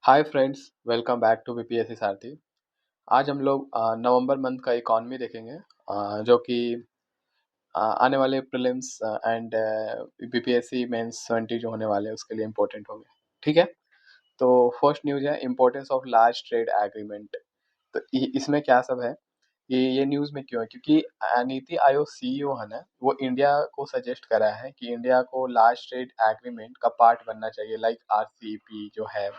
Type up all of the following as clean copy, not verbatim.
Hi friends, welcome back to BPSC Sarathi. आज हम लोग नवंबर मंथ का इकॉनमी देखेंगे, जो कि आने वाले प्रीलिम्स एंड बीपीएससी मेंस 20 जो होने वाले हैं उसके लिए इम्पोर्टेंट होंगे। ठीक है, तो फर्स्ट न्यूज़ है importance of large trade agreement. तो इसमें क्या सब है, ये न्यूज़ में क्यों है? क्योंकि नीति आयोग सीईओ है ना, वो इंडिया को सजेस्ट करा है कि इंडिया को लार्ज ट्रेड एग्रीमेंट का पार्ट बनना चाहिए, लाइक आरसीईपी जो है,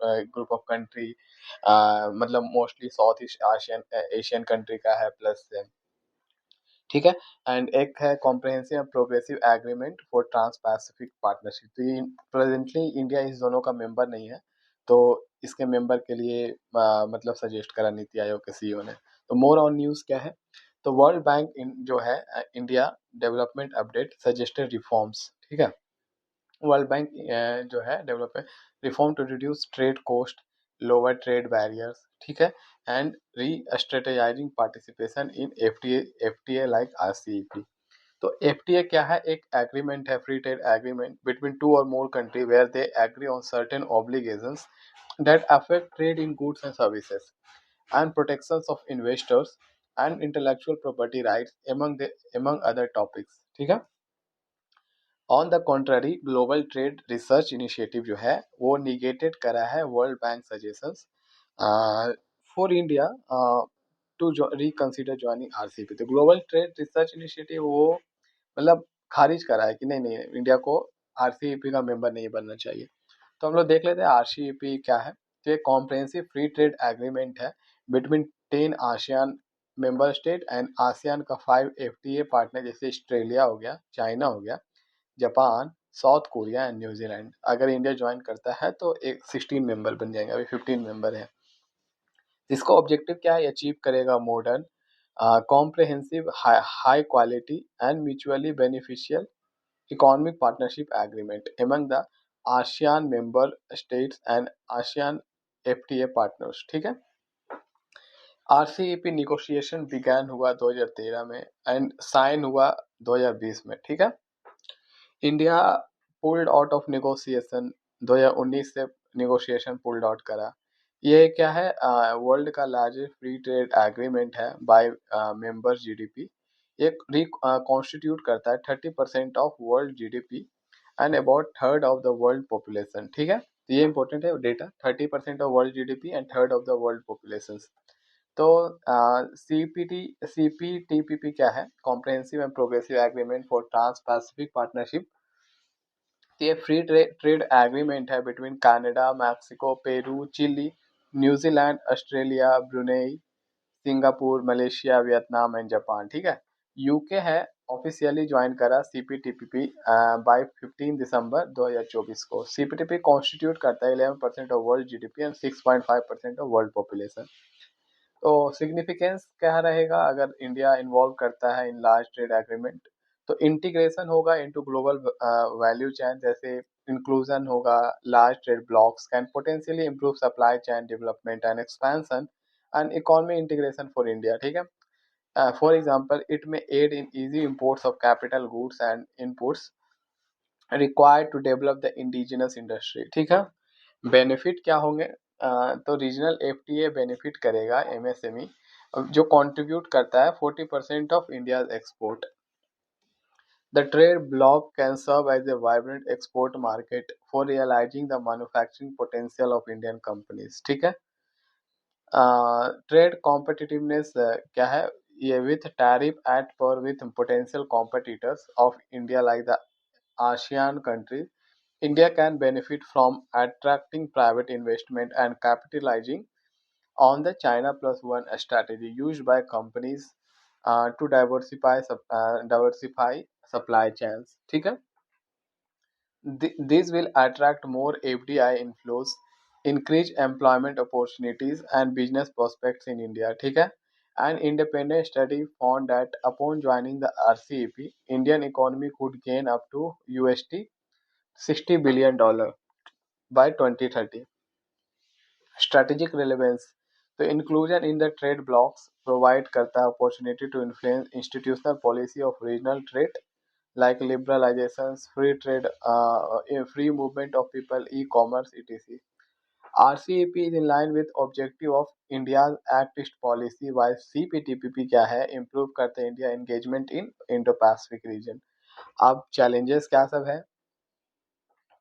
ग्रुप ऑफ कंट्री, मतलब mostly south east Asian Asian country का है प्लस। ठीक है, एंड एक है comprehensive and progressive agreement for trans Pacific partnership. तो ये प्रेजेंटली इंडिया इस दोनों का मेंबर नहीं है, तो इसके मेंबर के लिए मतलब सजेस्ट करा नीति आयोग के सीईओ ने। तो मोर ऑन न्यूज़ क्या है, तो वर्ल्ड बैंक जो है, India development update suggested reforms. ठीक है, वर्ल्ड बैंक जो है development reform to reduce trade cost, lower trade barriers. ठीक है, and restrategizing participation in FTA like RCEP. तो एफटीए क्या है? एक एग्रीमेंट है, free trade agreement between two और more country where they agree on certain obligations that affect trade in goods and services and protections of investors and intellectual property rights among other topics। ठीक है, on the contrary global trade research initiative जो है वो negated करा है world bank suggestions for India to reconsider joining RCEP. तो global trade research initiative वो मतलब खारिज करा है कि नहीं नहीं, इंडिया को आरसीईपी का मेंबर नहीं बनना चाहिए। तो हम लोग देख लेते हैं आरसीईपी क्या है। तो ये कॉम्प्रिहेंसिव फ्री ट्रेड एग्रीमेंट है between 10 ASEAN member state and ASEAN का 5 एफटीए पार्टनर, जैसे ऑस्ट्रेलिया हो गया, चाइना हो गया, Japan, south Korea and New Zealand. अगर इंडिया ज्वाइन करता है तो एक 16 मेंबर बन जाएंगे, अभी 15 मेंबर है। इसका ऑब्जेक्टिव क्या है? अचीव करेगा modern comprehensive high quality and mutually beneficial economic partnership agreement among the ASEAN member states and ASEAN FTA partners. ठीक है, आरसीईपी निगोशिएशन बिगैन हुआ 2013 में एंड साइन हुआ 2020 में। ठीक है, India pulled out of negotiation 2019 से नेगोशिएशन पुल्ड आउट करा। ये क्या है? वर्ल्ड का लार्जेस्ट फ्री ट्रेड एग्रीमेंट है बाय मेंबर जीडीपी। ये कॉन्स्टिट्यूट करता है 30% of world GDP and about third of the world population. ठीक है, तो ये इंपॉर्टेंट है data, 30% of world GDP and third of the world population. तो सीपीटीपीपी क्या है? Comprehensive and progressive agreement for trans Pacific partnership. ये फ्री ट्रेड एग्रीमेंट है between Canada, Mexico, Peru, Chile, New Zealand, Australia, Brunei, Singapore, Malaysia, Vietnam and Japan. ठीक है, UK है officially join करा CPTPP bye 15 दिसंबर 2024 को। सीपीटीपी कॉन्स्टिट्यूट करता है 11% of world GDP and 6.5% of world population. तो सिग्निफिकेंस क्या रहेगा अगर इंडिया इन्वॉल्व करता है इन लार्ज ट्रेड एग्रीमेंट? तो इंटीग्रेशन होगा इनटू ग्लोबल वैल्यू चेन, जैसे इंक्लूजन होगा, large trade blocks can potentially improve supply chain development and expansion and economy integration for India. ठीक है, for example it may aid in easy imports of capital goods and inputs required to develop the indigenous industry. ठीक है, benefit क्या होंगे? तो regional FTA benefit करेगा MSME, जो contribute करता है 40% of India export. The trade bloc can serve as a vibrant export market for realising the manufacturing potential of Indian companies. ठीक है, ट्रेड कॉम्पिटिटिवनेस क्या है? ये with tariff at par with potential competitors of India like the ASEAN countries, India can benefit from attracting private investment and capitalizing on the China Plus One strategy used by companies to diversify supply chains। ठीक है, this will attract more FDI inflows, increase employment opportunities and business prospects in India। ठीक है, an independent study found that upon joining the RCEP, Indian economy could gain up to USD $60 billion by 2030। Strategic relevance, तो inclusion in the trade blocks provide करता है opportunity to influence institutional policy of regional trade like liberalizations, free trade, free movement of people, e-commerce, etc. RCEP is in line with objective of India's Act East policy, while CPTPP क्या है, improve करते हैं India engagement in Indo-Pacific region. अब challenges क्या सब है?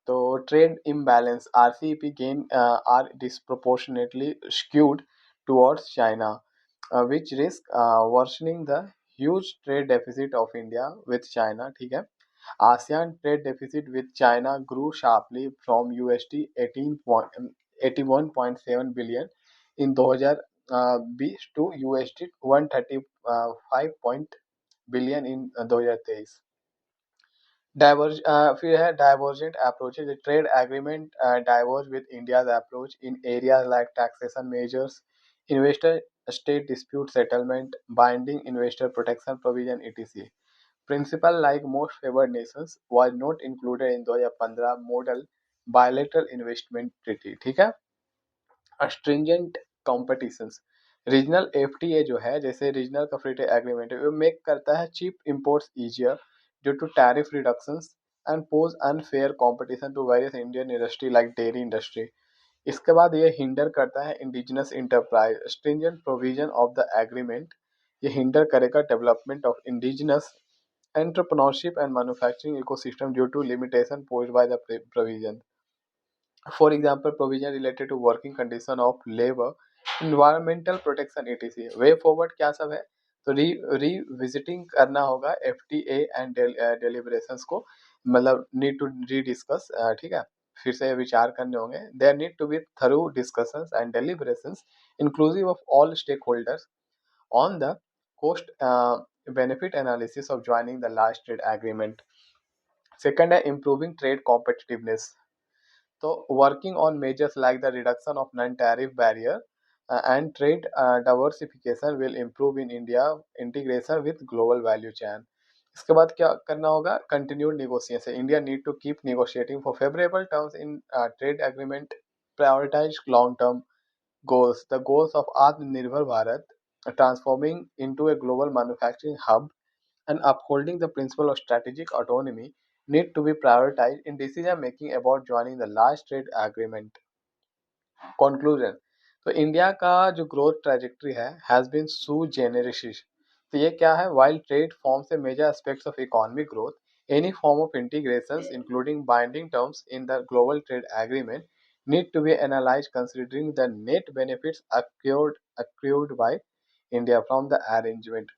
तो trade imbalance, RCEP gain are disproportionately skewed towards China, which risk worsening the huge trade deficit of India with China. ठीक है. ASEAN trade deficit with China grew sharply from USD 81.7 billion in 2020 to USD 135 billion in 2023. फिर है divergent approaches. The trade agreement diverge with India's approach in areas like taxation measures, investor state dispute settlement, binding investor protection provision, etc. Principle like most favored nations was not included in 2015 model bilateral investment treaty. ठीक है. Stringent competitions, regional FTA जो है, जैसे regional का free trade agreement है, वो make करता है cheap imports easier due to tariff reductions and pose unfair competition to various Indian industry like dairy industry. इसके बाद ये हिंडर करता है indigenous enterprise. Stringent provision of the agreement ये हिंडर करेगा development of indigenous entrepreneurship and manufacturing ecosystem due to limitation posed by the provision. For example, provision related to working condition of labor, environmental protection, etc. Way forward क्या सब है? तो revisiting करना होगा FTA and deliberations को, मतलब need to रीडिस्कस. ठीक है, फिर से विचार करने होंगे. There need to be through discussions and deliberations inclusive of all stakeholders on the cost benefit analysis of joining the large trade agreement. Second है improving trade competitiveness. So working on measures like the reduction of non-tariff barrier and trade diversification will improve in India integration with global value chain. इसके बाद क्या करना होगा? Continued negotiation. India need to keep negotiating for favorable terms in trade agreement. Prioritize long-term goals. The goals of Atmanirbhar Bharat, transforming into a global manufacturing hub and upholding the principle of strategic autonomy need to be prioritized in decision making about joining the large trade agreement. Conclusion. तो India का जो growth trajectory है has been Sue generous. तो ये क्या है? while trade forms a major aspects of economic growth, any form of integrations including binding terms in the global trade agreement need to be analyzed considering the net benefits accrued by India from the arrangement.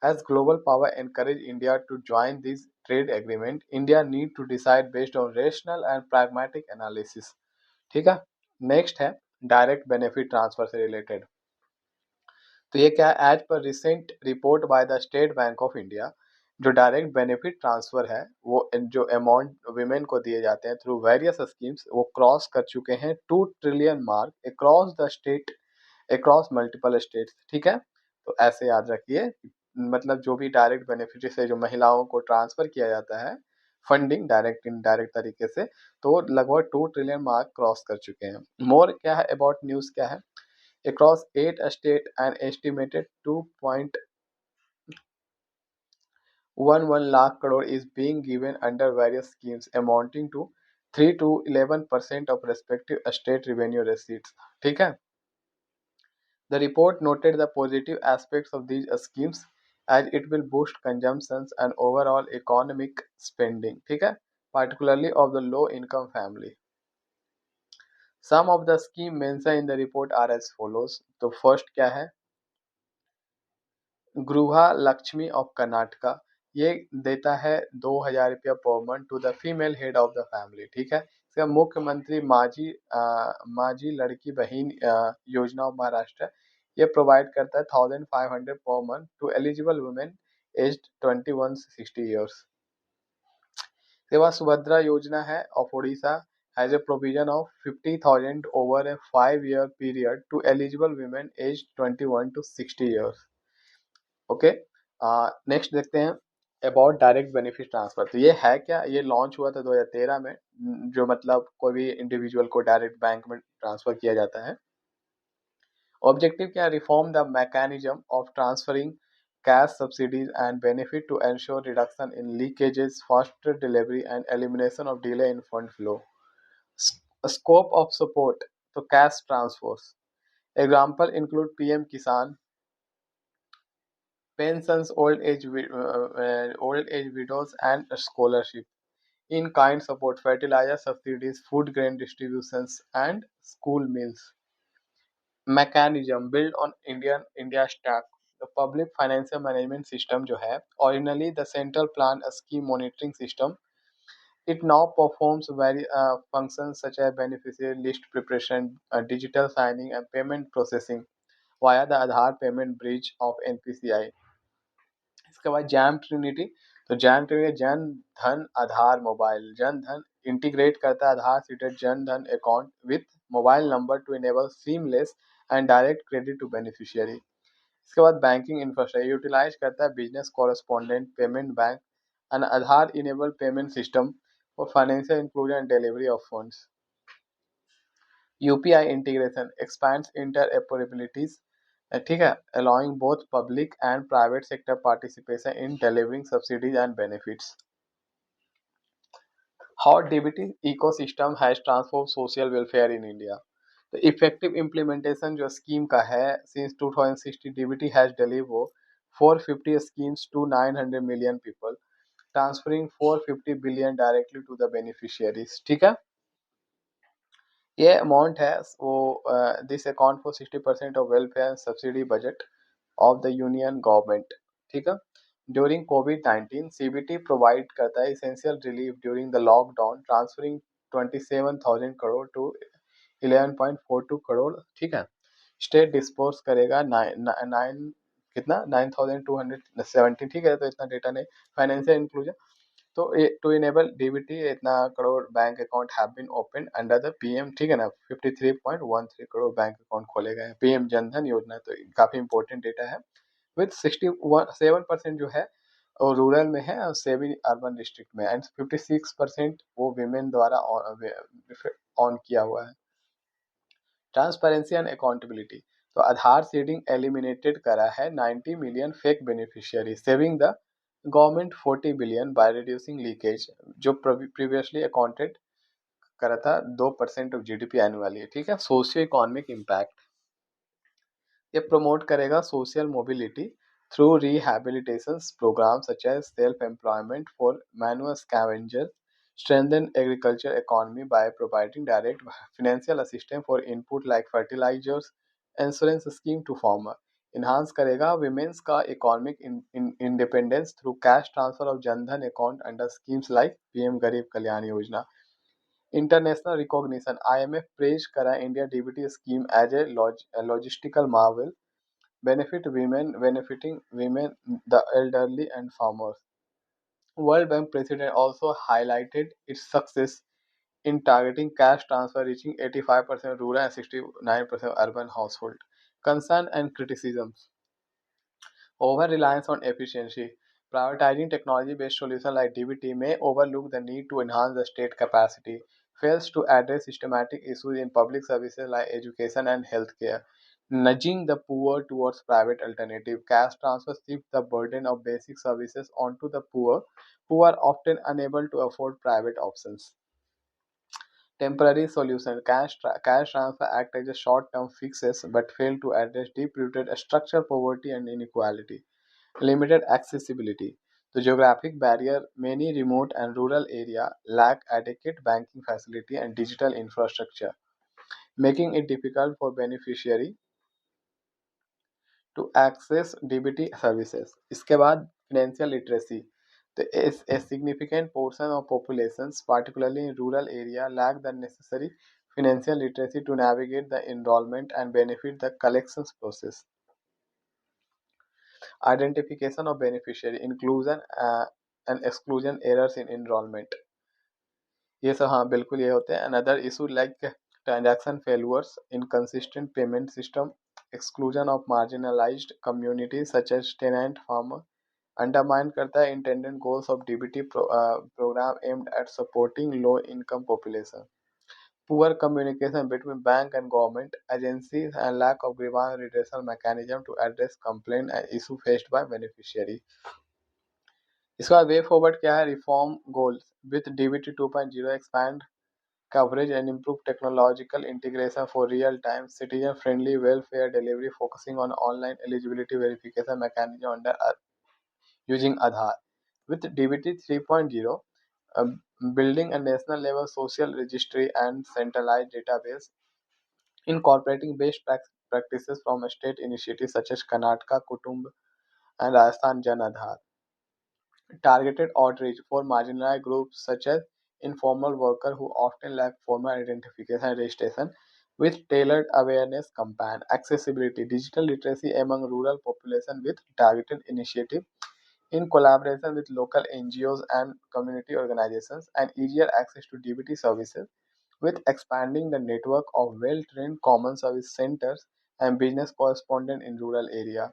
As global power encourage India to join this trade agreement, India need to decide based on rational and pragmatic analysis. ठीक है. Next है direct benefit transfer से related. तो ये क्या है? As per recent report by the State bank of India, जो डायरेक्ट बेनिफिट ट्रांसफर है वो जो अमाउंट विमेन को दिए जाते हैं थ्रू वेरियस स्कीम्स वो क्रॉस कर चुके हैं 2 trillion mark across the state, across multiple states. ठीक है, तो ऐसे याद रखिए, मतलब जो भी डायरेक्ट बेनिफिट से जो महिलाओं को ट्रांसफर किया जाता है फंडिंग डायरेक्ट इनडायरेक्ट तरीके से, तो लगभग 2 ट्रिलियन मार्क क्रॉस कर चुके हैं. मोर क्या है अबाउट न्यूज क्या है? across 8 states an estimated 2.11 lakh crore is being given under various schemes amounting to 3 to 11% of respective state revenue receipts. ठीक है. The report noted the positive aspects of these schemes as it will boost consumptions and overall economic spending. ठीक है, particularly of the low income family. Some of the scheme mentioned in the report are as follows. तो first क्या है? गृहा Lakshmi of Karnataka, ये देता है 2,000 रुपया per month to the female head of the family. ठीक है. इसका मुख्यमंत्री माजी लड़की बहन योजना ऑफ महाराष्ट्र, ये प्रोवाइड करता है 1,500 per month to eligible women aged 21 से 60 ईयर्स. सेवा सुभद्रा योजना है of Odisha has a provision of 50,000 over a 5-year period to eligible women aged 21 to 60 years. Okay. Next देखते हैं अबाउट डायरेक्ट बेनिफिट ट्रांसफर. तो ये है क्या? ये लॉन्च हुआ था 2013 में, जो मतलब कोई भी इंडिविजुअल को डायरेक्ट बैंक में ट्रांसफर किया जाता है. ऑब्जेक्टिव क्या? Reform the mechanism of transferring cash subsidies and benefit to ensure reduction in leakages, faster delivery and elimination of delay in fund flow. Scope of support. तो cash transfers example include PM Kisan, pensions, old age widows, and scholarship. In kind support, fertilizer subsidies, food grain distributions, and school meals. Mechanism built on India stack. The public financial management system जो है, originally the central plan a scheme monitoring system. It now performs very functions such as beneficiary list preparation, digital signing, and payment processing via the Aadhaar payment bridge of NPCI. इसके बाद jam Trinity, तो jam Trinity Jan Dhan आधार mobile, Jan Dhan integrate करता है आधार seeded Jan Dhan account with mobile number to enable seamless and direct credit to beneficiary. इसके बाद banking infrastructure utilize करता है business correspondent payment bank and Aadhaar enable payment system for financial inclusion and delivery of funds. UPI integration expands interoperabilities, ठीक है, allowing both public and private sector participation in delivering subsidies and benefits. How DBT ecosystem has transformed social welfare in India. The effective implementation जो scheme का है, since 2016 DBT has delivered 450 schemes to 900 million people, transferring 450 billion directly to the beneficiaries, ठीक है। ये amount है वो this account for 60% of welfare subsidy budget of the union government, ठीक है। ड्यूरिंग कोविड-19 सीबीटी प्रोवाइड करता है essential relief during the lockdown, transferring 27,000 crore to 11.42 crore, ठीक है। स्टेट डिस्पोर्स करेगा नाइन कितना 9,270, ठीक है, तो इतना डेटा नहीं। फाइनेंशियल इंक्लूजन, तो टू इनेबल डीबीटी इतना crore bank account have been open under the PM, ठीक है ना, 53.13 करोड़ बैंक अकाउंट खोले गए हैं पीएम जनधन योजना, तो काफी इंपॉर्टेंट डेटा है। विथ 67% जो है वो रूरल में है और 7 अर्बन डिस्ट्रिक्ट में, एंड 56% वो विमेन द्वारा ऑन किया हुआ है। ट्रांसपेरेंसी एंड अकाउंटेबिलिटी, तो आधार सीडिंग एलिमिनेटेड करा है 90 million fake beneficiary, saving the government 40 billion by reducing leakage, जो प्रीवियसली अकाउंटेड करा था 2% ऑफ जीडीपी एनुअली, ठीक है। सोशियो इकोनॉमिक इम्पैक्ट, ये प्रमोट करेगा social mobility through rehabilitation programme such as self employment for manual scavenger, strengthen agriculture economy by providing direct financial assistance for input like fertilizers, insurance scheme to farmer, enhance करेगा women's का economic independence through cash transfer of Jan Dhan account under schemes like PM गरीब Kalyan Yojana. International recognition, IMF praised करा India DBT scheme as a logistical marvel, benefiting women, the elderly and farmers. World Bank president also highlighted its success in targeting cash transfer reaching 85% rural and 69% urban household. Concern and criticisms. Over-reliance on efficiency. Prioritizing technology-based solutions like DBT may overlook the need to enhance the state capacity, fails to address systematic issues in public services like education and healthcare, nudging the poor towards private alternative. Cash transfers shift the burden of basic services onto the poor, who are often unable to afford private options. Temporary solution, cash transfer act as a short-term fixes but fail to address deep-rooted structural poverty and inequality. Limited accessibility. The geographic barrier, many remote and rural areas lack adequate banking facility and digital infrastructure, making it difficult for beneficiary to access DBT services. इसके बाद financial literacy. A significant portion of populations, particularly in rural area, lack the necessary financial literacy to navigate the enrollment and benefit the collections process. Identification of beneficiary, inclusion and exclusion errors in enrollment. ये सब हाँ बिल्कुल ये होते हैं। Another issue like transaction failures, inconsistent payment system, exclusion of marginalized communities such as tenant farmer, undermine करता है intended goals of DBT program aimed at supporting low income population. Poor communication between bank and government agencies and lack of grievance redressal mechanism to address complaint and issue faced by beneficiary. इसका way forward क्या है? Reform goals with DBT 2.0 expand coverage and improve technological integration for real-time citizen-friendly welfare delivery, focusing on online eligibility verification mechanism using Aadhaar. With DBT 3.0, uh, building a national level social registry and centralized database, incorporating best practices from state initiatives such as Karnataka Kutumb and Rajasthan Jan Aadhaar. Targeted outreach for marginalized groups such as informal workers who often lack formal identification and registration, with tailored awareness campaign. Accessibility, digital literacy among rural population with targeted initiative in collaboration with local NGOs and community organizations, and easier access to DBT services with expanding the network of well-trained common service centers and business correspondents in rural areas.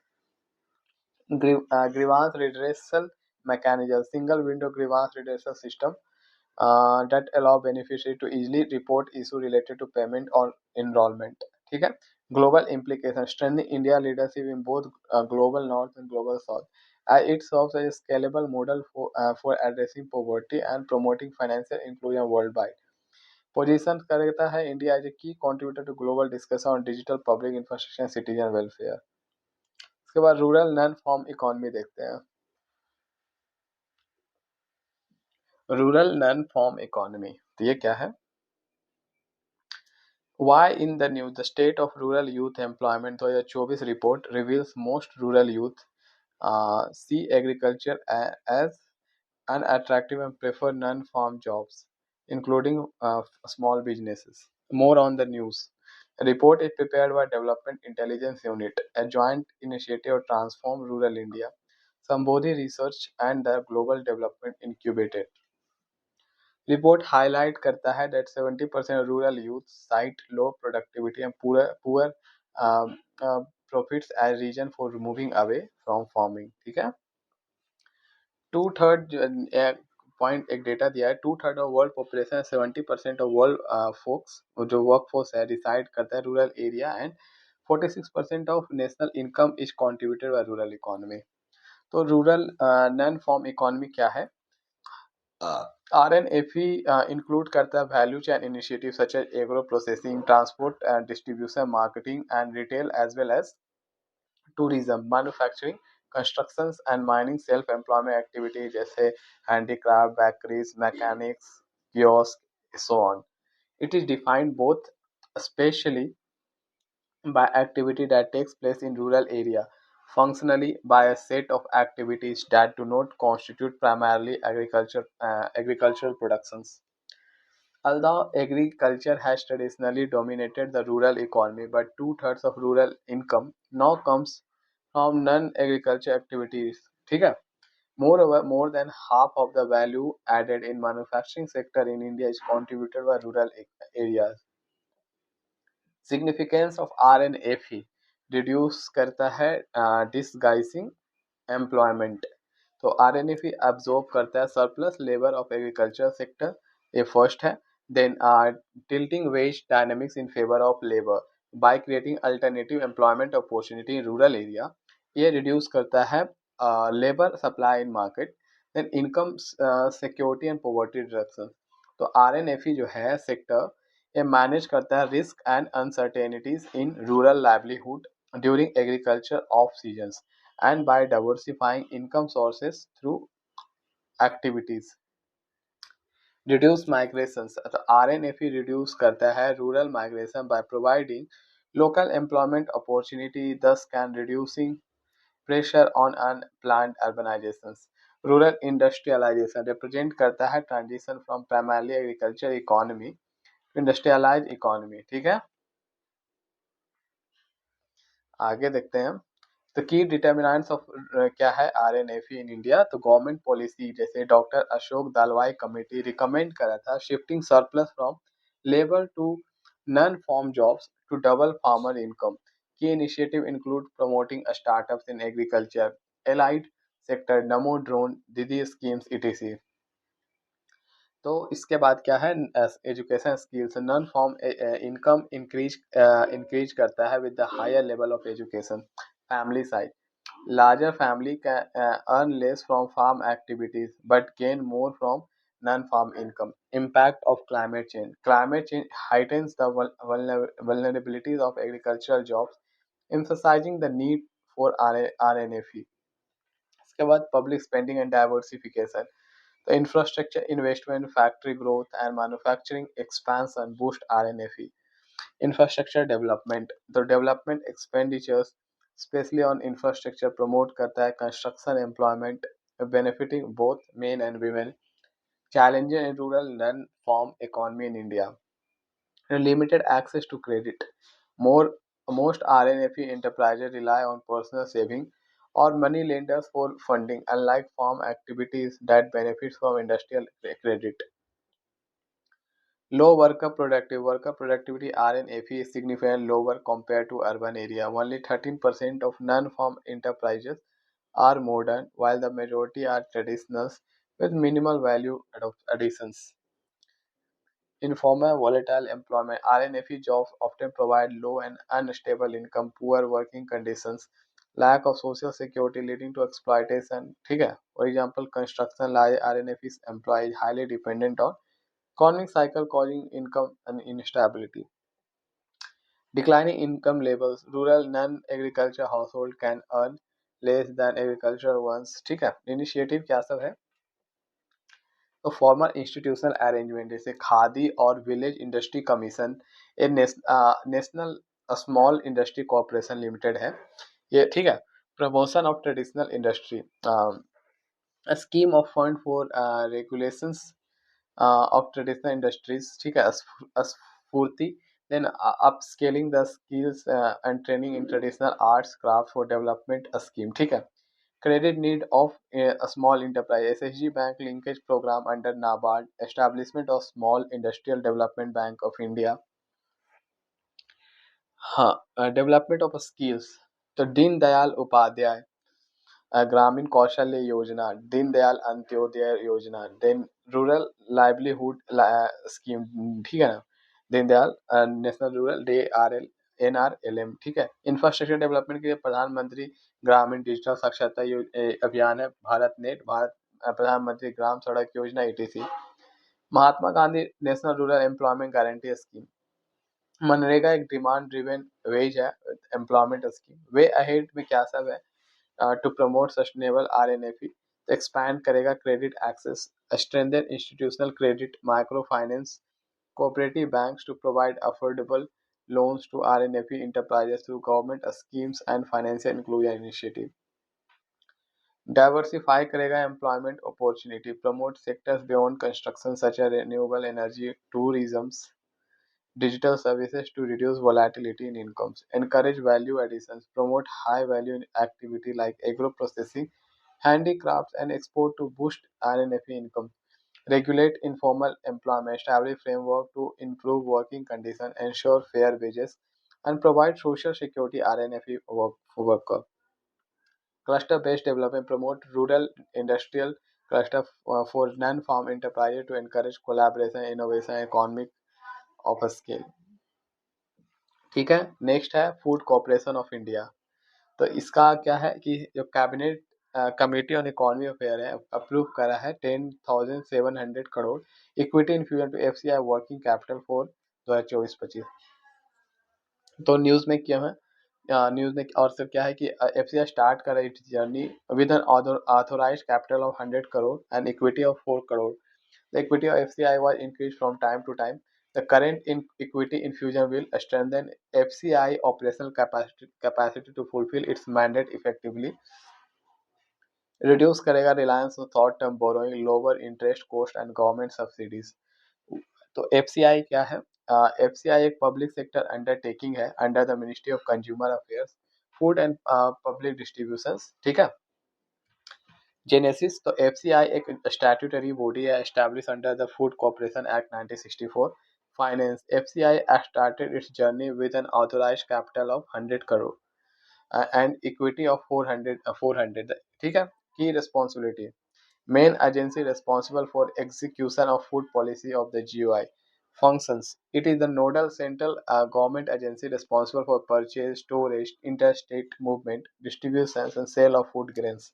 Grievance redressal mechanism, single window grievance redressal system that allow beneficiary to easily report issue related to payment or enrollment. ठीक है. Global implication, strengthening India leadership in both global north and global south. It serves as a scalable model for addressing poverty and promoting financial inclusion worldwide. Position करता है India as a key contributor to global discussion on digital public infrastructure and citizen welfare. उसके बाद rural non farm economy देखते हैं. Rural non farm economy, तो ये क्या है? Why in the news? The state of rural youth employment 2024 report reveals most rural youth see agriculture as unattractive and prefer non-farm jobs, including small businesses. More on the news. A report is prepared by Development Intelligence Unit, a joint initiative of Transform Rural India, Sambodhi Research and the Global Development Incubator. Report highlight करता है that 70% rural youth cite low productivity and poor profits as reason for moving away from farming. ठीक है. To third point एक data दिया है, 2/3 of world population, 70% of world folks जो work force है reside करता है rural area, and 46% of national income is contributed by rural economy. तो रूरल नॉन फॉर्म इकोनॉमी क्या है? RNFE include करता है value chain initiatives such as agro processing, transport and distribution, marketing and retail, as well as tourism, manufacturing, constructions and mining, self-employment activities जैसे handicraft, bakeries, mechanics, kiosks, so on. It is defined both spatially by activity that takes place in rural area, functionally by a set of activities that do not constitute primarily agricultural productions. Although agriculture has traditionally dominated the rural economy, but 2/3 of rural income now comes from non-agriculture activities. ठीक है? Moreover, more than half of the value added in manufacturing sector in India is contributed by rural areas. Significance of RNFE reduce करता है disguising employment. तो RNFE absorb करता है surplus labor of agriculture sector, ये first है. Then tilting wage dynamics in favor of labor by creating alternative employment opportunity in rural area. ये reduce करता है labor supply in market. Then income security and poverty reduction. तो RNFE जो है sector ये manage करता है risk and uncertainties in rural livelihood during agriculture off seasons and by diversifying income sources through activities. Reduce migration, तो RNFE reduce करता है rural migration by providing local employment opportunity, this can reducing pressure on unplanned urbanization. Rural industrialization represent करता है transition from primarily agriculture economy industrialize economy. ठीक है, आगे देखते हैं. तो की डिटर्मिनेंट्स ऑफ क्या है RNFE इन इंडिया? तो गवर्नमेंट पॉलिसी जैसे doctor Ashok Dalwai committee recommend करा था shifting surplus from labour to non farm jobs to double farmer income. Key initiative include promoting startups in agriculture, allied sector, Namo drone, Didi schemes etc. तो इसके बाद क्या है education skills. Non farm income increase करता है with the higher level of education. Family size, larger family can earn less from farm activities but gain more from non-farm income. Impact of climate change. Climate change heightens the vulnerabilities of agricultural jobs, emphasizing the need for RNFE. इसके बाद public spending and diversification. The infrastructure investment, factory growth, and manufacturing expansion boost RNFE. Infrastructure development. The development expenditures, especially on infrastructure, promote करता है construction employment, benefiting both men and women. Challenges in rural non-farm economy in India. Limited access to credit. More Most RNFE enterprises rely on personal saving or money lenders for funding, unlike farm activities that benefit from industrial credit. Low worker productivity RNFE is significantly lower compared to urban area. Only 13% of non-farm enterprises are modern, while the majority are traditionals with minimal value additions. Informal volatile employment RNFE jobs often provide low and unstable income, poor working conditions, lack of social security leading to exploitation. ठीक है? For example, construction large RNFE employees highly dependent on economic cycle causing income and instability. Declining income levels. Rural non-agriculture household can earn less than agricultural ones. ठीक है? Initiative क्या सब है? तो formal institutional arrangement जैसे खादी और village industry commission ये national small industry corporation limited है ये ठीक है promotion of traditional industry scheme of fund for regulations of traditional industries ठीक है Sfurti then upscaling the skills and training in traditional arts craft for development scheme ठीक है credit need of a small enterprise SSG bank linkage program under NABARD establishment of small industrial development bank of India हाँ development of skills तो दीनदयाल उपाध्याय ग्रामीण कौशल्य योजना दीनदयाल अंत्योदय योजना then rural livelihood scheme ठीक है ना दीनदयाल नेशनल रूरल NRLM ठीक है इंफ्रास्ट्रक्चर डेवलपमेंट के लिए प्रधानमंत्री ग्रामीण डिजिटल साक्षरता अभियान है भारत नेट प्रधानमंत्री ग्राम Sadak Yojana ETC Mahatma Gandhi national rural employment guarantee scheme मनरेगा एक डिमांड ड्रिवन वेज है एम्प्लॉयमेंट स्कीम वे अहेड में क्या सब है to promote sustainable RNFE expand करेगा credit access strengthen institutional credit micro finance cooperative banks to provide affordable loans to RNFE enterprises through government schemes and financial inclusion initiative. Diversify करेगा employment opportunity, promote sectors beyond construction such as renewable energy, tourism, digital services to reduce volatility in incomes, encourage value additions, promote high value activity like agro processing, handicrafts and export to boost RNFE income. Regulate informal employment, establish framework to improve working conditions, ensure fair wages, and provide social security RNFE work for worker. Cluster-based development promote rural industrial cluster for non-farm enterprises to encourage collaboration, innovation, and economic of a scale. ठीक है next है food corporation of India तो इसका क्या है कि जो cabinet committee on economy affair है अप्रूव करा है 10,700 crore equity infusion to FCI working capital for 2024-25 तो न्यूज़ में क्या है न्यूज़ में और सिर्फ क्या है कि FCI स्टार्ट कर रही है journey with an authorise capital of 100 crore and equity of 4 crore the equity of FCI was increased from time to time. The current equity infusion will strengthen FCI operational capacity to fulfill its mandate effectively. Reduce करेगा reliance on short-term borrowing, lower interest cost and government subsidies. तो FCI क्या है? FCI एक public sector undertaking है under the Ministry of Consumer Affairs, Food and Public Distributions. ठीक है? Genesis तो FCI एक स्टैट्यूटरी बॉडी है established under the Food Corporation Act 1964. Finance FCI started its journey with an authorized capital of 100 crore and equity of 400 ठीक है key responsibility main agency responsible for execution of food policy of the GOI functions it is the nodal central government agency responsible for purchase storage interstate movement distribution and sale of food grains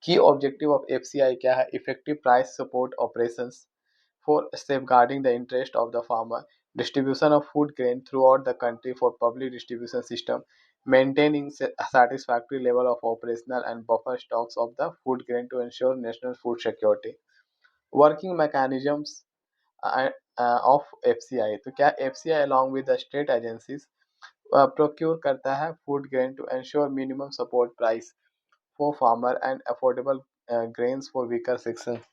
की objective of FCI क्या है? Effective price support operations for safeguarding the interest of the farmer, distribution of food grain throughout the country for public distribution system, maintaining satisfactory level of operational and buffer stocks of the food grain to ensure national food security. Working mechanisms uh, of FCI. तो क्या FCI along with the state agencies procure करता है food grain to ensure minimum support price for farmer and affordable grains for weaker sections.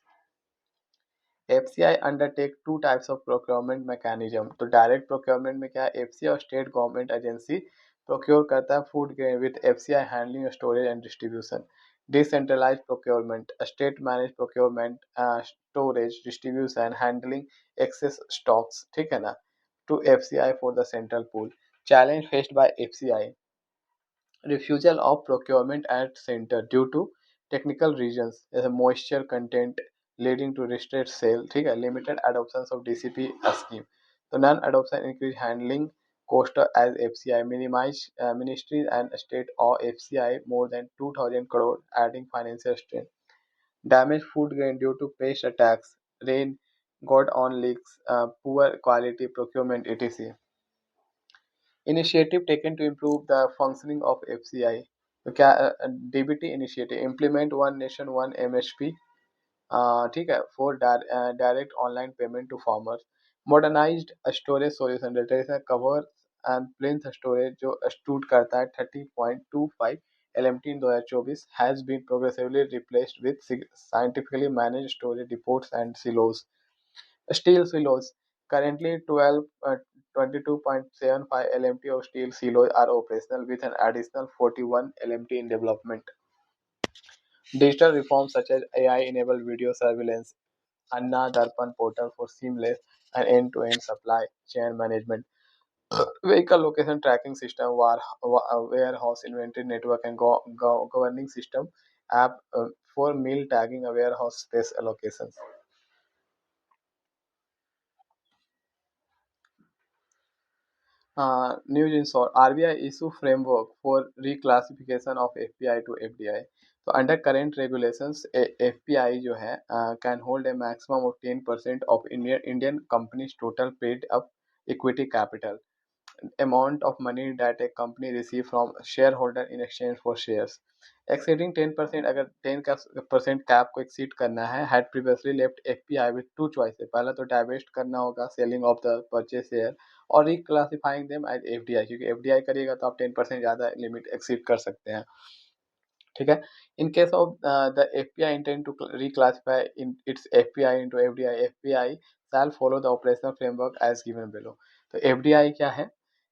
FCI undertake two types of procurement mechanism. तो direct procurement में क्या है, FCI और state government agency procure करता है food grain with FCI handling storage and distribution. Decentralise procurement, state manage procurement, storage, distribution, handling excess stocks, ठीक है ना, to FCI for the central pool. Challenge faced by FCI, refusal of procurement at center due to technical reasons जैसे moisture content leading to restricted sale, ठीक है, limited adoptions of DCP scheme, तो non adoption increase handling cost as FCI minimize ministries and state or FCI more than 2000 crore adding financial strain, damage food grain due to pest attacks, rain got on leaks, poor quality procurement etc. Initiative taken to improve the functioning of FCI. तो क्या DBT initiative, implement one nation one MSP, ठीक है, for direct online payment to farmers, modernized storage solution data cover and plinth storage जो स्टूट करता है 30.25 LMT इन 2024 has been progressively replaced with scientifically managed storage depots and silos. Steel silos. Currently, 22.75 LMT of steel silos are operational with an additional 41 LMT in development. Digital reforms such as AI-enabled video surveillance, Anna Darpan portal for seamless and end-to-end supply chain management, vehicle location tracking system, warehouse inventory network, and governing system app for meal tagging, warehouse space allocations. News in short, RBI issue framework for reclassification of FPI to FDI. So under current regulations, FPI जो है can hold a maximum of 10% of Indian company's total paid up equity capital, amount of money that a company receive from shareholder in exchange for shares. Exceeding 10%, अगर 10% cap को exceed करना है, had previously left FPI with two choices. पहला तो divest करना होगा, selling of the purchase share, और reclassifying them as FDI, क्योंकि FDI करिएगा तो आप 10% ज़्यादा लिमिट एक्सीड कर सकते हैं, ठीक है. In case of the FPI intend to reclassify in its FPI into FDI, FPI shall follow the operational framework as given below. तो FDI क्या है?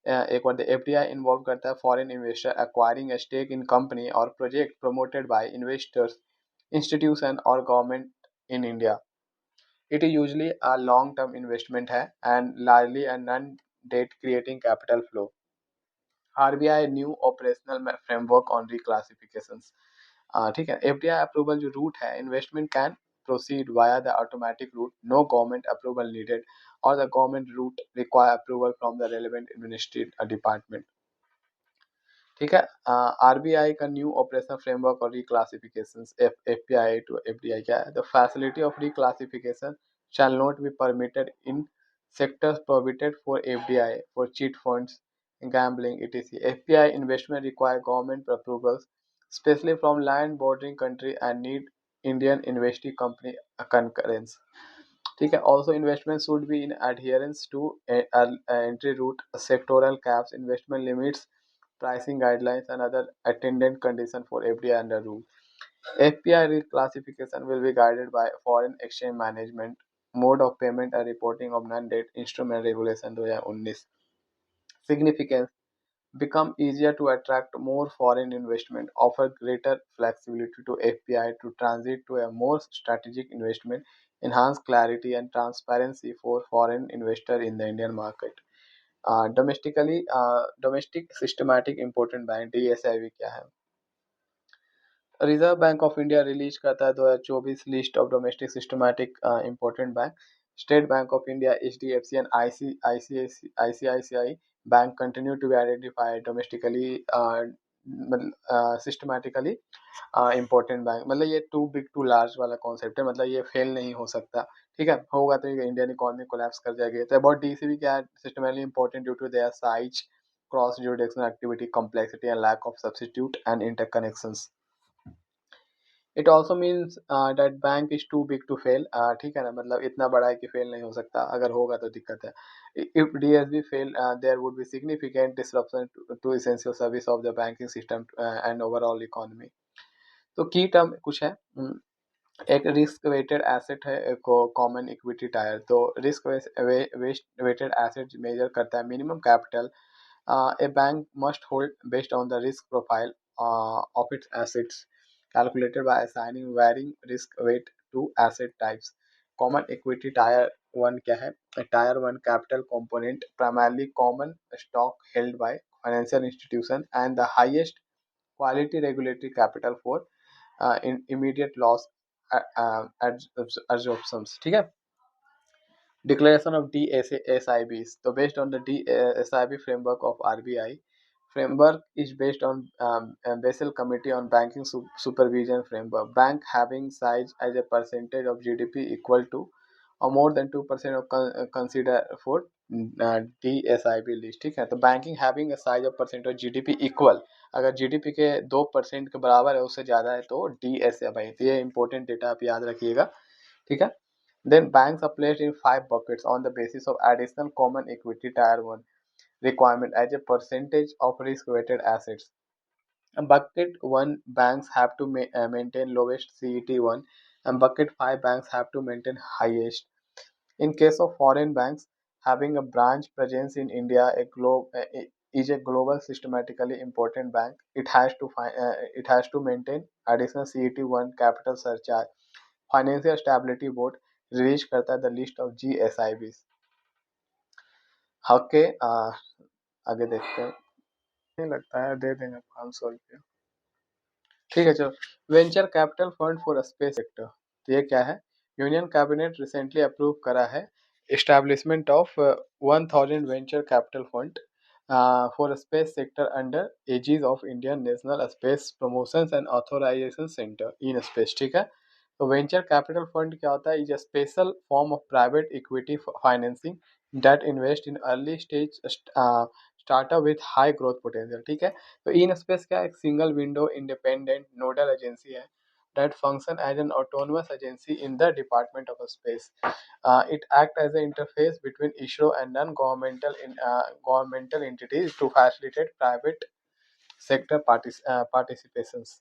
एक बार FDI इन्वॉल्व करता है foreign investor acquiring a stake in company or project promoted by investors, institution or government in India. It is usually a long-term investment है and largely a non-debt creating capital flow. RBI new operational framework on reclassifications. ठीक है. FDI approval जो root है, investment can proceed via the automatic route, no government approval needed, or the government route require approval from the relevant administrative department. ठीक है. RBI का new operational framework और reclassification FPI to FDI क्या है? The facility of reclassification shall not be permitted in sectors prohibited for FDI, for cheat funds, gambling, etc. FPI investment require government approvals, especially from land bordering country, and need Indian investee company concurrence. ठीक है. Also investment should be in adherence to entry route, sectoral caps, investment limits, pricing guidelines, and other attendant conditions for FDI under rule. FPI reclassification will be guided by foreign exchange management, mode of payment and reporting of non-debt instrument regulation 2019. Significance: become easier to attract more foreign investment, offer greater flexibility to FPI to transit to a more strategic investment, enhance clarity and transparency for foreign investor in the Indian market. Domestic systematic important bank DSIB क्या है? Reserve bank of India release करता है 2024 list of domestic systematic important bank. State bank of India, HDFC and ICICI bank continue to be identified domestically systematically important bank, मतलब ये too big to large वाला concept है, मतलब ये fail नहीं हो सकता। ठीक है, होगा तो इंडियन इकोनॉमी कोलैप्स कर जाएगी। तो अबाउट डीसीबी क्या है, systematically important due to their size, cross jurisdictional activity, complexity and lack of substitute and interconnections. It also means that bank is too big to fail. ठीक है ना, मतलब इतना बड़ा है कि फेल नहीं हो सकता, अगर होगा तो दिक्कत है। If DSB fail there would be significant disruption to essential service of the banking system and overall economy. तो की टर्म कुछ है, एक रिस्क वेटेड एसेट है, एक कॉमन इक्विटी टायर। तो रिस्क वेटेड एसेट मेजर करता है minimum capital a bank must hold based on the risk profile of its assets, calculated by assigning varying risk weight to asset types. Common equity tier 1 क्या है? Tier 1 capital component primarily common stock held by financial institution and the highest quality regulatory capital for in immediate loss absorptions. ठीक है, declaration of DSIBs. So based on the DSIB framework of RBI, framework is based on Basel Committee on Banking Supervision Framework. Bank having size as a percentage of GDP equal to or more than 2% of consider for DSIB list। ठीक है, तो banking having a size of percent of GDP equal, अगर GDP के 2% के बराबर है उससे ज्यादा है तो DSIB। तो ये इंपॉर्टेंट डेटा आप याद रखिएगा। ठीक है, then banks are placed in 5 buckets on the basis of additional common equity tier 1 requirement as a percentage of risk-weighted assets. Bucket 1 banks have to maintain lowest CET1 and bucket 5 banks have to maintain highest. In case of foreign banks, having a branch presence in India is a global systematically important bank. It has to maintain additional CET1 capital surcharge. Financial stability board release करता है the list of GSIBs। Okay, आगे देखते हैं। नहीं लगता है, दे देंगे 500 रुपये। ठीक है, चलो। Venture capital fund for space sector, तो ये क्या है? यूनियन कैबिनेट रिसेंटली अप्रूव करा है establishment of 1000 venture capital fund for space sector under aegis of Indian national space promotions and authorisation centre in space. ठीक है, तो वेंचर कैपिटल फंड क्या होता है? Is a special form of private equity financing that invest in early stage startup with high growth potential. ठीक है, तो in space क्या एक single window independent nodal agency है that function as an autonomous agency in the Department of Space. It acts as an interface between ISRO and governmental entities to facilitate private sector participations.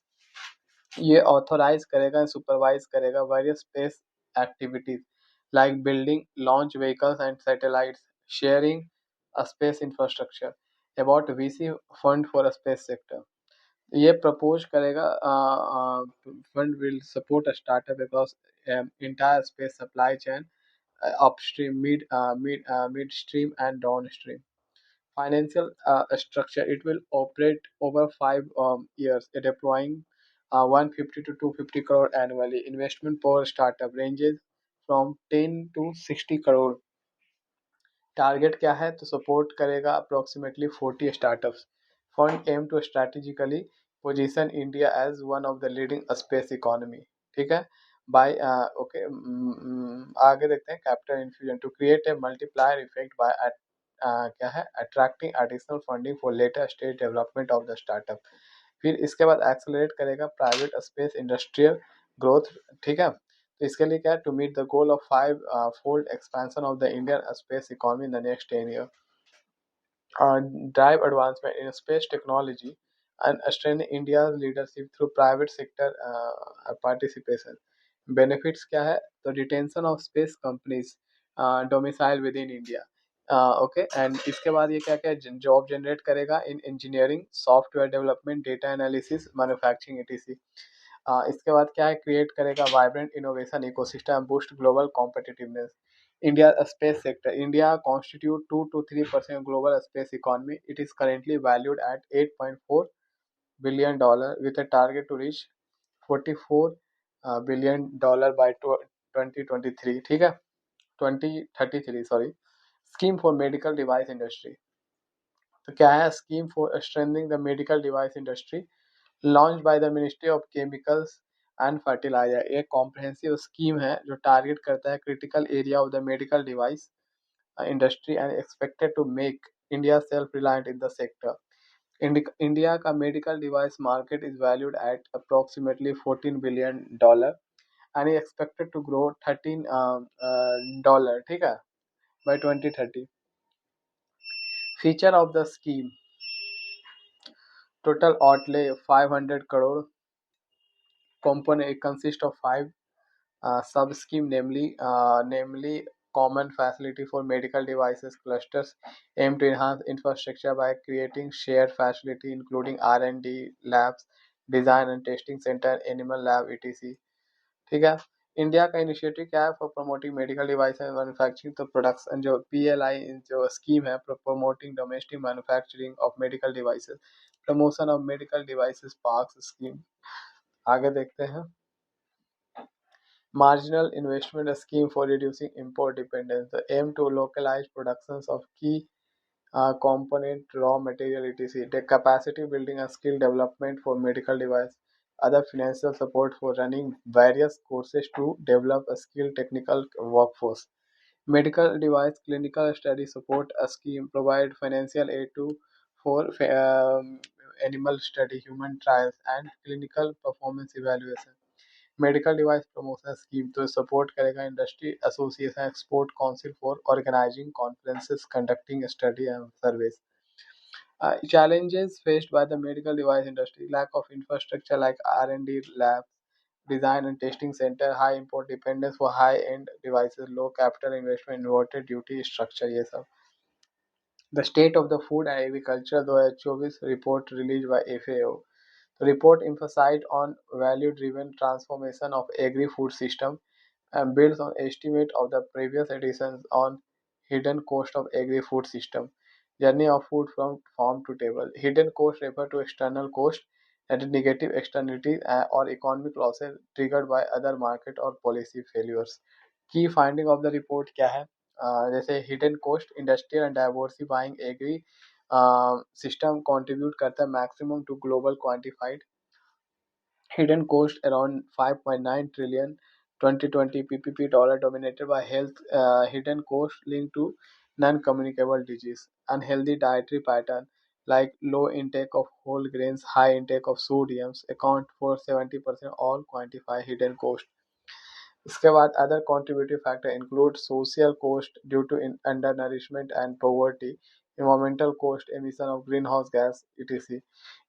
ये authorise करेगा, supervise करेगा various space activities like building launch vehicles and satellites, sharing space infrastructure. About VC fund for space sector, ये propose करेगा fund will support startup across entire space supply chain, upstream, midstream and downstream. Financial structure, it will operate over 5 years, deploying 150 to 250 crore annually. Investment per startup ranges from 10 to 60 crore. Target क्या है? तो support करेगा approximately 40 startups. Fund aim to strategically position India as one of the leading space economy. ठीक है, by okay, आगे देखते हैं। Capital infusion to create a multiplier effect by क्या है? Attracting additional funding for later stage development of the startup. फिर इसके बाद एक्सेलरेट करेगा प्राइवेट स्पेस इंडस्ट्रियल ग्रोथ। ठीक है, तो इसके लिए क्या है? To meet the goal of 5-fold expansion of the Indian space economy in the next 10 years, drive advancement in space technology and strengthen India's leadership through private sector participation. Benefits क्या है? तो retention of space companies domicile within India. Okay, and इसके बाद ये क्या क्या job generate करेगा इन engineering, software development, data analysis, manufacturing etc. इसके बाद क्या है? क्रिएट करेगा vibrant innovation ecosystem, boost global competitiveness. India space sector. India constitute 2 to 3% global space economy. It is currently valued at $8.4 billion with a target to reach $44 billion by 2023। ठीक है, 2033 sorry. Scheme for medical device industry, तो क्या है, scheme for strengthening the medical device industry launch by the ministry of chemicals and fertiliser. एक comprehensive scheme है जो target करता है critical area of the medical device industry and expected to make India self-reliant in the sector. India का medical device market is valued at approximately $14 billion and is expected to grow 13 dollar, ठीक है, by 2030. Feature of the scheme: total outlay 500 crore. Component consist of five sub-scheme, namely common facility for medical devices clusters aim to enhance infrastructure by creating shared facility including R&D labs, design and testing center, animal lab, etc. ठीक है। India का initiative क्या है for promoting medical device manufacturing, तो production जो PLI जो scheme है promoting domestic manufacturing of medical devices, promotion of medical devices park scheme. आगे देखते हैं। Marginal Investment Scheme for Reducing Import Dependence. The aim to localize productions of key component, raw material, etc. The capacity building and skill development for medical device. Other financial support for running various courses to develop a skilled technical workforce. Medical device clinical study support a scheme provide financial aid to for animal study, human trials, and clinical performance evaluation. Medical device promotion scheme तो support करेगा industry association export council for organising conferences conducting study and service. Challenges faced by the medical device industry: lack of infrastructure like R&D labs, design and testing center, high import dependence for high-end devices, low capital investment, inverted duty structure, ये सब। The State of the Food and Agriculture 2024 report released by FAO. The report emphasized on value-driven transformation of agri-food system and builds on estimate of the previous editions on hidden cost of agri-food system. Journey of food from farm to table. Hidden cost refer to external cost and negative externalities or economic losses triggered by other market or policy failures. Key finding of the report क्या है, जैसे hidden cost industrial and diversifying agri system contribute करता है maximum to global quantified hidden cost around 5.9 trillion 2020 PPP dollar dominated by health hidden cost linked to non-communicable disease, unhealthy dietary pattern like low intake of whole grains, high intake of sodiums account for 70% all quantify hidden cost. इसके बाद other contributing factor include social cost due to undernourishment and poverty, environmental cost, emission of greenhouse gas, etc.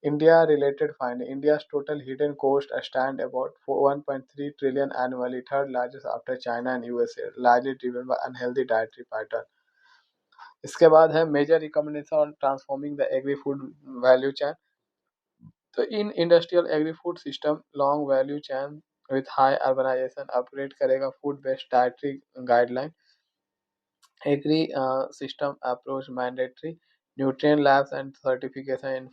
India related finding: India's total hidden cost stand about 1.3 trillion annually, third largest after China and USA, largely driven by unhealthy dietary pattern. इसके बाद है major recommendation on transforming the agri-food value chain. तो in industrial agri food system long value chain with high urbanization upgrade करेगा food based dietary guideline, agri system approach mandatory, nutrient labs and certification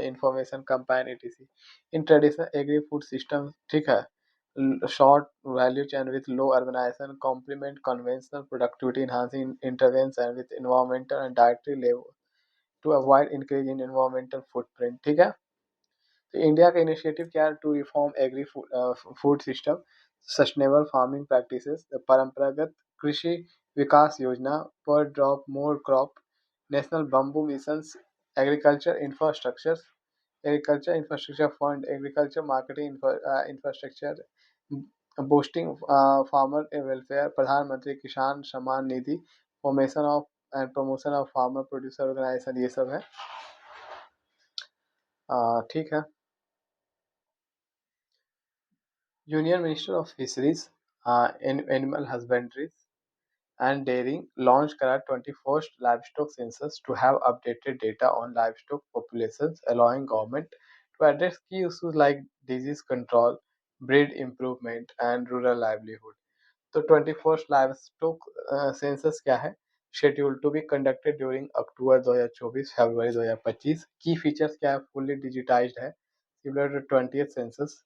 information compile etc. In traditional agri food system, ठीक है, short value chain with low urbanization complement conventional productivity enhancing interventions and with environmental and dietary level to avoid increase in environmental footprint, ठीक है। तो India का initiative क्या है, to reform agri food system, sustainable farming practices, Paramparagat Krishi Vikas Yojana, per drop more crop, national bamboo mission, agriculture infrastructure, agriculture infrastructure fund, agriculture marketing infrastructure, boosting farmer welfare, Pradhan Mantri Kisan Samman Nidhi, formation of and promotion of farmer producer organization, ये सब है। ठीक है। Union Minister of Fisheries, Animal Husbandry and Dairying launched करा 21st livestock census to have updated data on livestock populations, allowing government to address key issues like disease control, breed improvement, and rural livelihood. तो 21st livestock census क्या है? Scheduled to be conducted during October 2024 February 2025. Key features क्या है? Fully digitized है, similar to 20th census.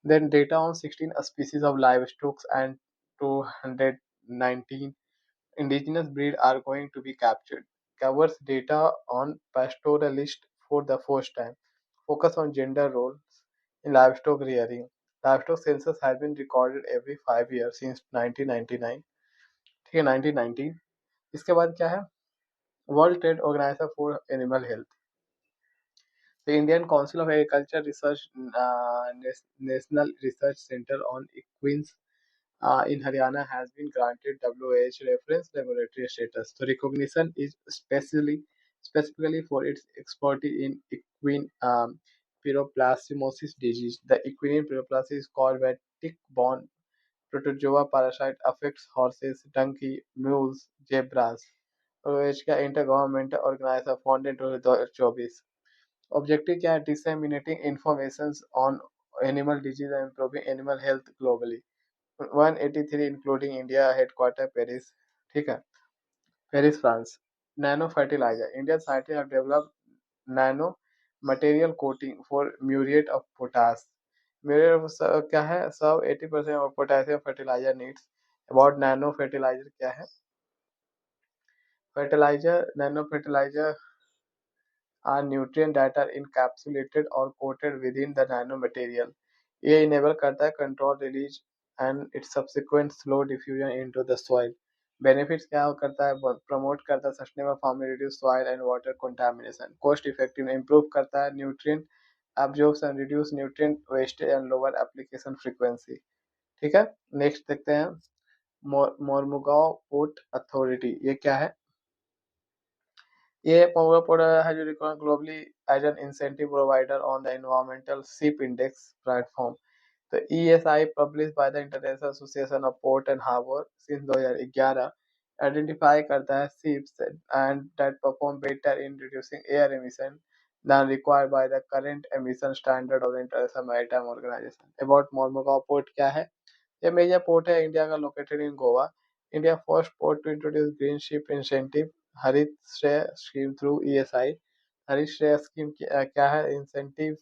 Then data on 16 species of livestock and 219 indigenous breed are going to be captured. covers data on pastoralists for the first time. Focus on gender roles in livestock rearing. Livestock census has been recorded every 5 years since 1999. ठीक है 1990। इसके बाद क्या है world trade organisation for animal health The Indian Council of Agriculture Research National Research Center on Equines in Haryana has been granted WH reference laboratory status. The recognition is specifically for its expertise in equine pyroplasmosis disease. The equine pyroplasmosis is caused by tick-borne protozoa parasite affects horses, donkey, mules, zebras. WH का inter organisation founded 2024 Objective क्या है disseminating information on animal disease and improving animal health globally 183 including India headquarter Paris ठीक है Paris France nano fertilizer Indian scientists have developed nano material coating for muriate of potash muriate of क्या है सब 80% of potassium fertilizer needs about nano fertilizer क्या है fertilizer nano fertilizer are nutrients that are encapsulated or coated within the nanomaterial. ये enable करता है control release and its subsequent slow diffusion into the soil. Benefits क्या करता है promote करता है sustainable farming, reduce soil and water contamination. Cost effective improve करता है nutrient absorption, reduce nutrient wastage and lower application frequency. ठीक है next देखते हैं मोरमुगांव पोर्ट अथॉरिटी ये क्या है ये power product has recorded globally as an incentive provider on the environmental SIP index platform. The ESI published by the International Association of Port and Harbour since 2011 identify करता है SIPs and that perform better in reducing air emission than required by the current emission standard of the International Maritime Organization. About Mormugao Port क्या है ये major port है India का located in Goa India first port to introduce green ship incentive Harit Shrey scheme through ESI हरित Shrey scheme क्या है incentive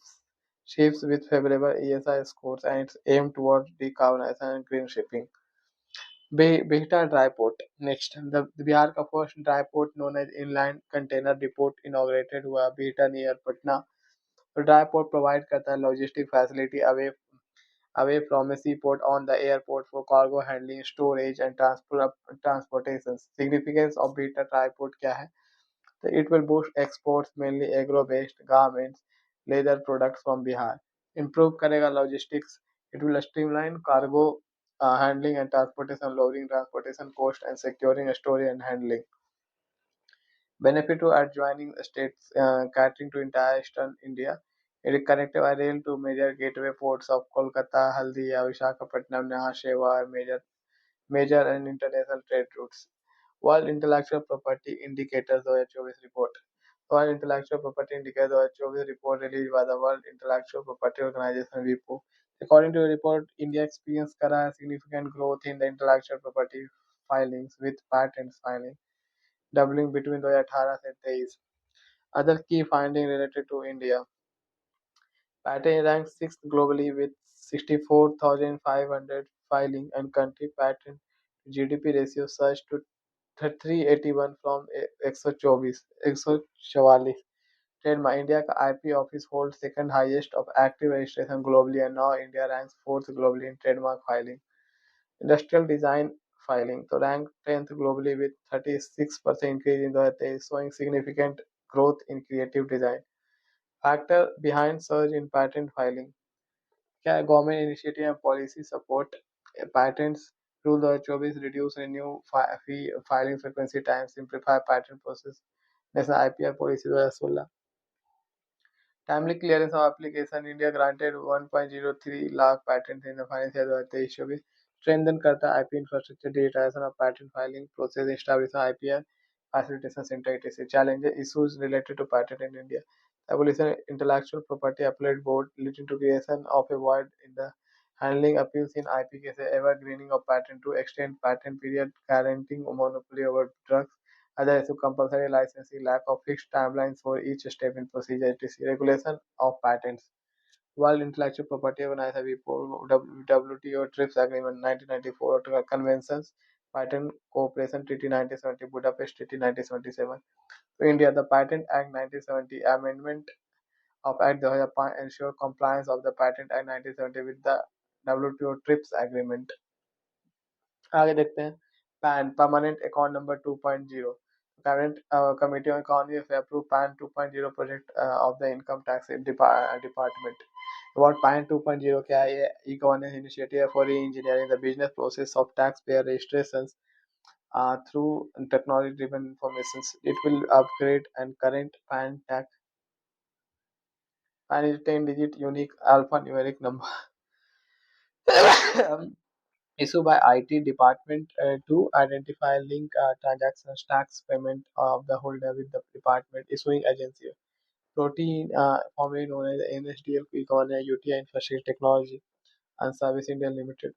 ships with favorable ESI scores and its aim towards decarbonization and green shipping. Bihta Dry Port. Next, the Bihar का first dry port known as Inland Container Depot inaugurated हुआ Bihta near Patna. तो dry port provide करता है logistic facility away from a seaport on the airport for cargo handling, storage and transportation. Significance of Beta Tripod क्या है? So it will boost exports mainly agro-based garments, leather products from Bihar. Improve करेगा logistics. It will streamline cargo handling and transportation, lowering transportation cost and securing storage and handling. Benefit to adjoining states catering to entire eastern India. It is connected by rail to major gateway ports of Kolkata, Haldia, Visakhapatnam, Nhava Sheva, major and international trade routes. World Intellectual Property Indicators 2024 report. World Intellectual Property Indicators 2024 report released by the World Intellectual Property Organization (WIPO). According to the report, India experienced significant growth in the intellectual property filings with patents filing doubling between 2018 and 2023. Other key findings related to India. Patent ranks 6th globally with 64,500 filing and country patent to GDP ratio surged to 381 from 144. Trademark India का IP office holds second highest of active registration globally and now India ranks 4th globally in trademark filing. Industrial design filing तो ranked 10th globally with 36% increase in 2023 showing significant growth in creative design. Factor behind surge in patent filing क्या है government initiative and policy support patents rule 2024 reduce renew fee filing frequency time simplify patent process national IPR policy 2016 timely clearance of application India granted 1.03 lakh patents in the financial year 2023 strengthen करता है IP infrastructure digitization of patent filing process establish IPR facilitation center etc challenges issues related to patent in India abolition intellectual property appellate board leading to creation of a void in the handling appeals in IP cases, evergreening of patent to extend patent period, guaranteeing monopoly over drugs, other issue compulsory licensing, lack of fixed timelines for each step in procedure, etc. Regulation of patents. World Intellectual Property Organization WTO TRIPS Agreement 1994 conventions Patent Cooperation Treaty 1970, Budapest Treaty 1977. To India, the Patent Act 1970 Amendment of Act 2005 ensure compliance of the Patent Act 1970 with the WTO TRIPS agreement. आगे देखते हैं pan permanent account number 2.0 current committee on economy of approve pan 2.0 project of the income tax department About PAN 2.0 क्या है? ये e-governance initiative for engineering the business process of taxpayer registrations through technology-driven information. It will upgrade and current PAN tax. PAN is 10-digit unique alphanumeric number. Issued by IT department to identify link transactions, tax payment of the holder with the department issuing agency. Protein, formerly known as NSDL, UTI Infrastructure Technology and Service India Limited.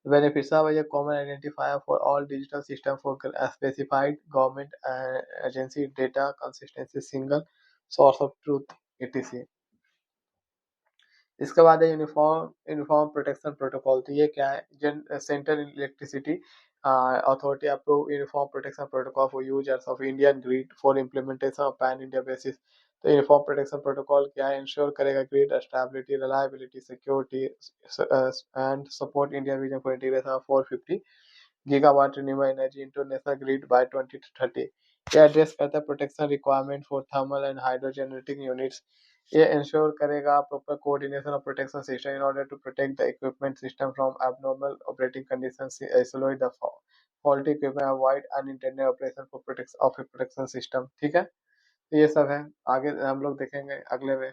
Beneficiary was a common identifier for all digital systems for specified government agency data consistency, single source of truth, etc. इसके बाद है uniform protection protocol. तो ये क्या है? Central electricity authority approve uniform protection protocol for users of Indian grid for implementation of pan India basis. तो uniform protection protocol क्या है? इंश्योर करेगा grid stability, reliability, security and support India vision for integration of 450 gigawatt renewable energy into national grid by 2030। ये address करता है protection requirement for thermal and hydro generating units. ये ensure करेगा proper coordination of protection system in order to protect the equipment system from abnormal operating conditions, isolate the faulty equipment, avoid unintended operation for protection of protection system. ठीक है, तो ये सब है। आगे हम लोग देखेंगे अगले में।